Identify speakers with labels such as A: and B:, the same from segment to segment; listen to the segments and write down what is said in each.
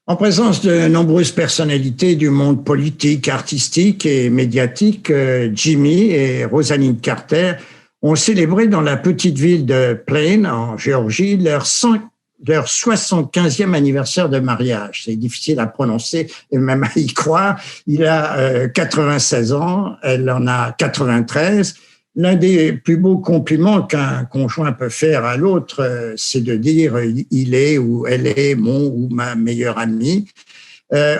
A: En présence de nombreuses personnalités du monde politique, artistique et médiatique, Jimmy et Rosalind Carter ont célébré dans la petite ville de Plain, en Géorgie, leur 75e anniversaire de mariage. C'est difficile à prononcer et même à y croire. Il a 96 ans, elle en a 93. L'un des plus beaux compliments qu'un conjoint peut faire à l'autre, c'est de dire « il est » ou « elle est mon » ou « ma meilleure amie ».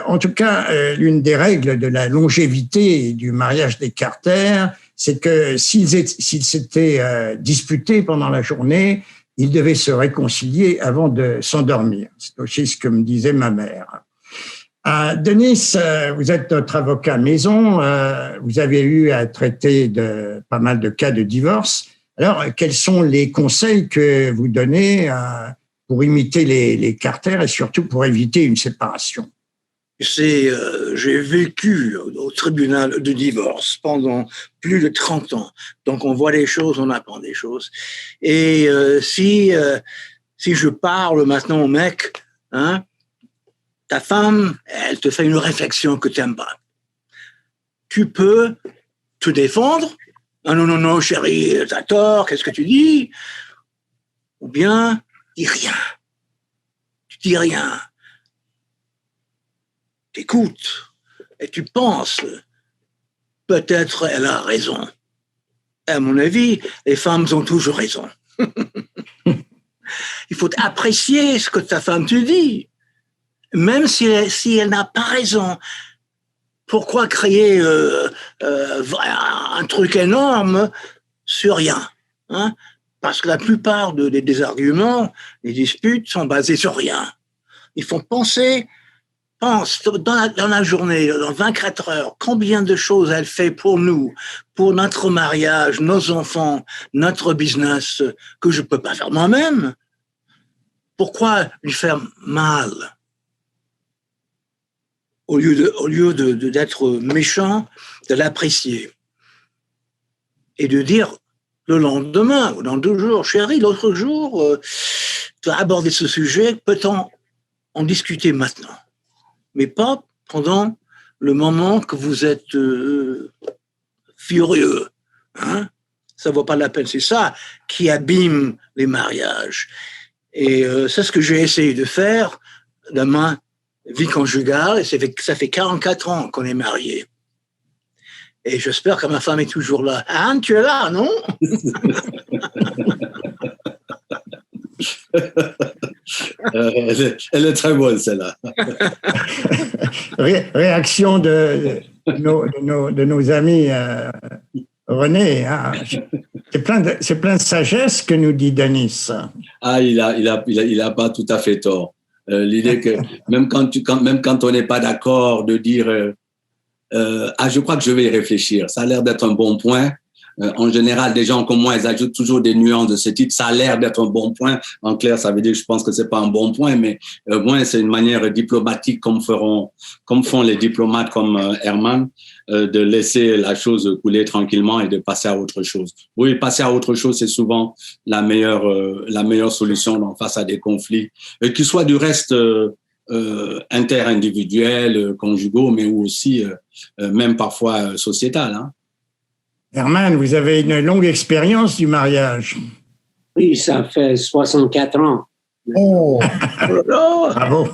A: En tout cas, l'une des règles de la longévité du mariage des Carter, c'est que s'ils s'étaient disputés pendant la journée, ils devaient se réconcilier avant de s'endormir. C'est aussi ce que me disait ma mère. Denis, vous êtes notre avocat maison, vous avez eu à traiter de pas mal de cas de divorce. Alors, quels sont les conseils que vous donnez pour imiter les Carter et surtout pour éviter une séparation?
B: J'ai vécu au tribunal de divorce pendant plus de 30 ans. Donc, on voit les choses, on apprend des choses. Et si je parle maintenant au mec, ta femme, elle te fait une réflexion que tu n'aimes pas. Tu peux te défendre. Ah non, chérie, t'as tort, qu'est-ce que tu dis? Ou bien, dis rien. Tu dis rien. T'écoutes et tu penses, peut-être elle a raison. À mon avis, les femmes ont toujours raison. Il faut apprécier ce que ta femme te dit. Même si elle n'a pas raison, pourquoi créer un truc énorme sur rien, Parce que la plupart des arguments, des disputes sont basés sur rien. Il faut pense dans la journée, dans 24 heures, combien de choses elle fait pour nous, pour notre mariage, nos enfants, notre business, que je ne peux pas faire moi-même. Pourquoi lui faire mal? Au lieu d'être méchant, de l'apprécier. Et de dire le lendemain, ou dans 2 jours, chérie, l'autre jour, tu as abordé ce sujet, peut-on en discuter maintenant? Mais pas pendant le moment que vous êtes furieux. Ça ne vaut pas la peine. C'est ça qui abîme les mariages. Et c'est ce que j'ai essayé de faire dans ma vie conjugale, et ça fait 44 ans qu'on est mariés. Et j'espère que ma femme est toujours là. Anne, tu es là, non?
C: Elle est très bonne, celle-là.
A: Réaction de nos amis René. C'est plein de sagesse que nous dit Denis.
C: Ah, il a pas tout à fait tort. L'idée que même quand on n'est pas d'accord, de dire je crois que je vais y réfléchir. Ça a l'air d'être un bon point. En général, des gens comme moi, ils ajoutent toujours des nuances de ce type. Ça a l'air d'être un bon point. En clair, ça veut dire que je pense que c'est pas un bon point, mais moins c'est une manière diplomatique comme font les diplomates comme Herman, de laisser la chose couler tranquillement et de passer à autre chose. Oui, passer à autre chose, c'est souvent la meilleure solution face à des conflits, qu'ils soient du reste interindividuels, conjugaux, mais aussi même parfois sociétal.
A: Herman, vous avez une longue expérience du mariage.
D: Oui, ça fait 64 ans.
A: Oh, bravo.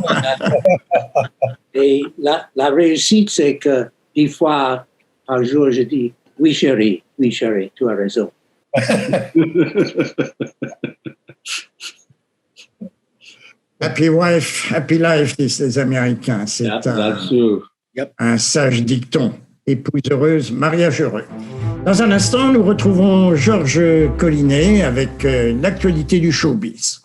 D: Et la réussite, c'est que 10 fois par jour, je dis « Oui, chérie, tu as raison. »
A: Happy wife, happy life, disent les Américains. C'est un sage dicton. Épouse heureuse, mariage heureux. Dans un instant, nous retrouvons Georges Collinet avec l'actualité du showbiz.